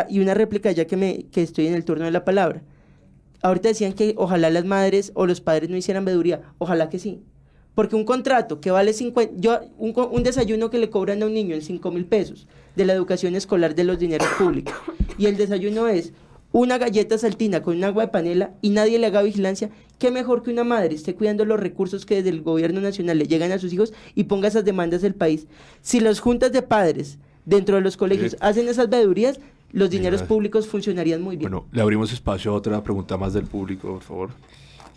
y una réplica ya que estoy en el turno de la palabra. Ahorita decían que ojalá las madres o los padres no hicieran veeduría. Ojalá que sí. Porque un contrato que vale un desayuno que le cobran a un niño en 5,000 pesos de la educación escolar de los dineros públicos, y el desayuno es una galleta saltina con un agua de panela y nadie le haga vigilancia, qué mejor que una madre esté cuidando los recursos que desde el gobierno nacional le llegan a sus hijos y ponga esas demandas del país. Si las juntas de padres dentro de los colegios hacen esas veedurías, los dineros públicos funcionarían muy bien. Bueno, le abrimos espacio a otra pregunta más del público, por favor.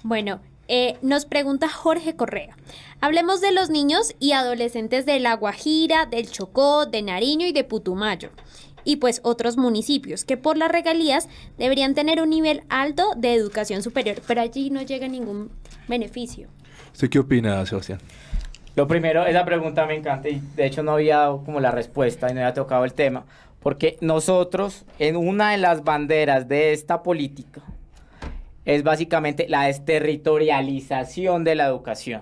Bueno, nos pregunta Jorge Correa. Hablemos de los niños y adolescentes de La Guajira, del Chocó, de Nariño y de Putumayo, y pues otros municipios que por las regalías deberían tener un nivel alto de educación superior, pero allí no llega ningún beneficio. ¿Usted qué opina, Sebastián? Lo primero, esa pregunta me encanta, y de hecho no había dado como la respuesta y no había tocado el tema, porque nosotros, en una de las banderas de esta política, es básicamente la desterritorialización de la educación.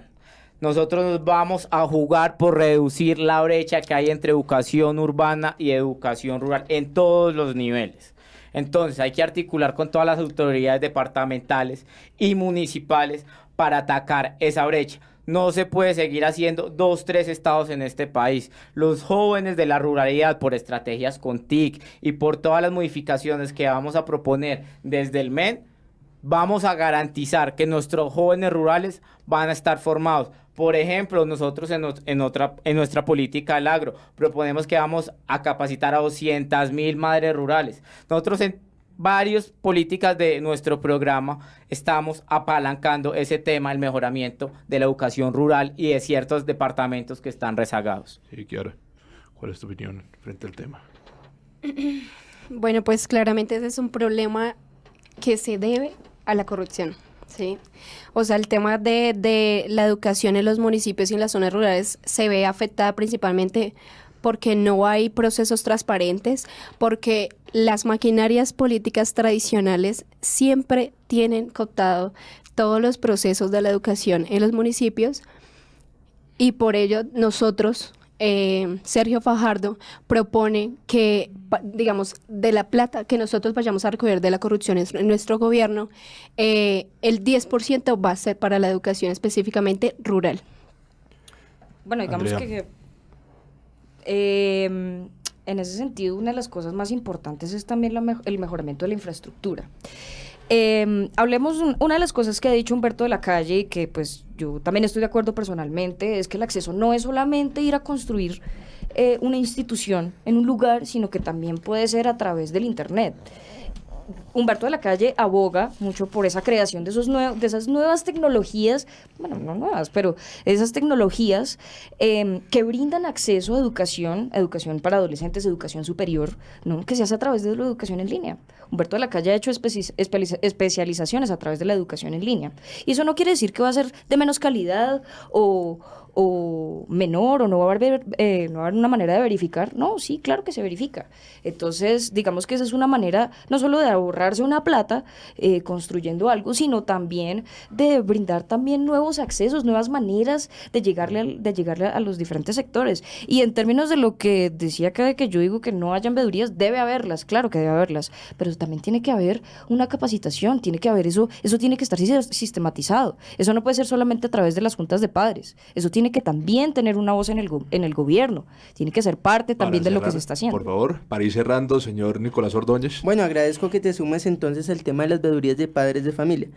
Nosotros nos vamos a jugar por reducir la brecha que hay entre educación urbana y educación rural en todos los niveles. Entonces hay que articular con todas las autoridades departamentales y municipales para atacar esa brecha. No se puede seguir haciendo 2, 3 estados en este país. Los jóvenes de la ruralidad, por estrategias con TIC y por todas las modificaciones que vamos a proponer desde el MEN, vamos a garantizar que nuestros jóvenes rurales van a estar formados. Por ejemplo, nosotros en nuestra política del agro proponemos que vamos a capacitar a 200.000 madres rurales. Nosotros en varias políticas de nuestro programa estamos apalancando ese tema, el mejoramiento de la educación rural y de ciertos departamentos que están rezagados. Sí, Kiara, ¿cuál es tu opinión frente al tema? Bueno, pues claramente ese es un problema que se debe a la corrupción, ¿sí? O sea, el tema de la educación en los municipios y en las zonas rurales se ve afectada principalmente porque no hay procesos transparentes, porque las maquinarias políticas tradicionales siempre tienen cooptado todos los procesos de la educación en los municipios, y por ello nosotros, Sergio Fajardo propone que, digamos, de la plata que nosotros vayamos a recoger de la corrupción en nuestro gobierno, el 10% va a ser para la educación específicamente rural. Bueno, digamos Andrea. en ese sentido, una de las cosas más importantes es también el mejoramiento de la infraestructura. Hablemos, una de las cosas que ha dicho Humberto de la Calle, y que pues yo también estoy de acuerdo personalmente, es que el acceso no es solamente ir a construir una institución en un lugar, sino que también puede ser a través del Internet. Humberto de la Calle aboga mucho por esa creación de esas nuevas tecnologías, bueno, no nuevas, pero esas tecnologías que brindan acceso a educación para adolescentes, educación superior, ¿no? Que se hace a través de la educación en línea. Humberto de la Calle ha hecho especializaciones a través de la educación en línea. Y eso no quiere decir que va a ser de menos calidad o menor, o no va a haber una manera de verificar. No, sí, claro que se verifica. Entonces, digamos que esa es una manera no solo de ahorrarse una plata construyendo algo, sino también de brindar también nuevos accesos, nuevas maneras de llegarle a los diferentes sectores. Y en términos de lo que decía acá, de que yo digo que no hayan veedurías, debe haberlas, claro que debe haberlas, pero también tiene que haber una capacitación, tiene que haber eso tiene que estar sistematizado. Eso no puede ser solamente a través de las juntas de padres, eso tiene que también tener una voz en el gobierno, tiene que ser parte también de lo que se está haciendo. Por favor, para ir cerrando, señor Nicolás Ordóñez. Bueno, agradezco que te sumes entonces al tema de las veedurías de padres de familia.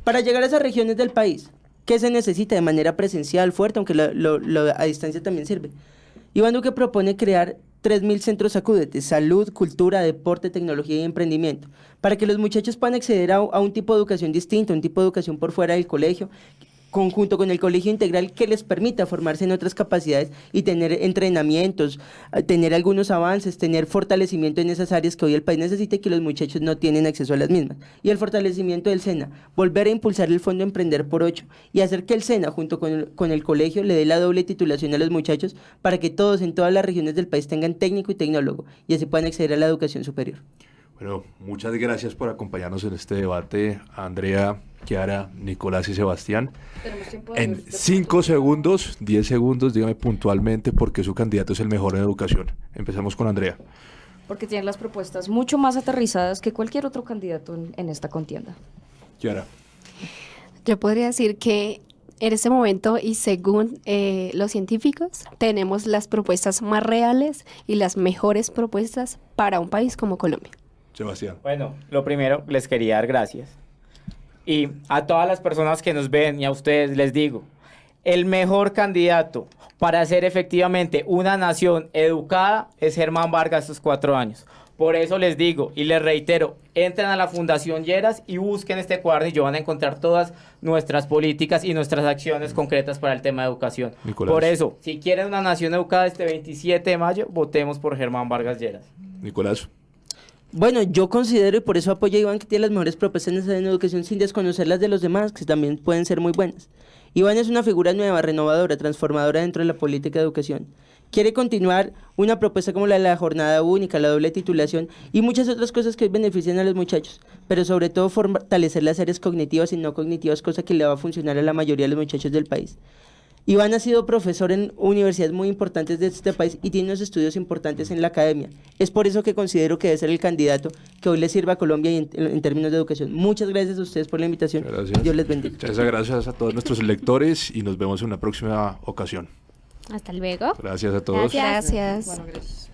Para llegar a esas regiones del país, ¿qué se necesita de manera presencial, fuerte, aunque a distancia también sirve? Iván Duque propone crear 3.000 centros Sacúdete, salud, cultura, deporte, tecnología y emprendimiento, para que los muchachos puedan acceder a un tipo de educación distinta, un tipo de educación por fuera del colegio, conjunto con el colegio integral, que les permita formarse en otras capacidades y tener entrenamientos, tener algunos avances, tener fortalecimiento en esas áreas que hoy el país necesita y que los muchachos no tienen acceso a las mismas. Y el fortalecimiento del SENA, volver a impulsar el Fondo Emprender por 8 y hacer que el SENA junto con el colegio le dé la doble titulación a los muchachos para que todos en todas las regiones del país tengan técnico y tecnólogo y así puedan acceder a la educación superior. Bueno, muchas gracias por acompañarnos en este debate, Andrea, Kiara, Nicolás y Sebastián. En 5 segundos, 10 segundos, dígame puntualmente por qué su candidato es el mejor en educación. Empezamos con Andrea. Porque tienen las propuestas mucho más aterrizadas que cualquier otro candidato en esta contienda. Kiara. Yo podría decir que en este momento, y según los científicos, tenemos las propuestas más reales y las mejores propuestas para un país como Colombia. Sebastián. Bueno, lo primero, les quería dar gracias. Y a todas las personas que nos ven y a ustedes les digo, el mejor candidato para hacer efectivamente una nación educada es Germán Vargas estos 4 años. Por eso les digo y les reitero, entren a la Fundación Lleras y busquen este cuadernillo, van a encontrar todas nuestras políticas y nuestras acciones concretas para el tema de educación. Nicolás. Por eso, si quieren una nación educada este 27 de mayo, votemos por Germán Vargas Lleras. Nicolás. Bueno, yo considero y por eso apoyo a Iván, que tiene las mejores propuestas en educación sin desconocer las de los demás, que también pueden ser muy buenas. Iván es una figura nueva, renovadora, transformadora dentro de la política de educación. quiere continuar una propuesta como la de la jornada única, la doble titulación y muchas otras cosas que benefician a los muchachos, pero sobre todo fortalecer las áreas cognitivas y no cognitivas, cosa que le va a funcionar a la mayoría de los muchachos del país. Iván ha sido profesor en universidades muy importantes de este país y tiene unos estudios importantes en la academia. Es por eso que considero que debe ser el candidato que hoy le sirva a Colombia y en términos de educación. Muchas gracias a ustedes por la invitación. Gracias. Dios les bendiga. Muchas gracias a todos nuestros lectores y nos vemos en una próxima ocasión. Hasta luego. Gracias a todos. Gracias. Gracias. Bueno, gracias.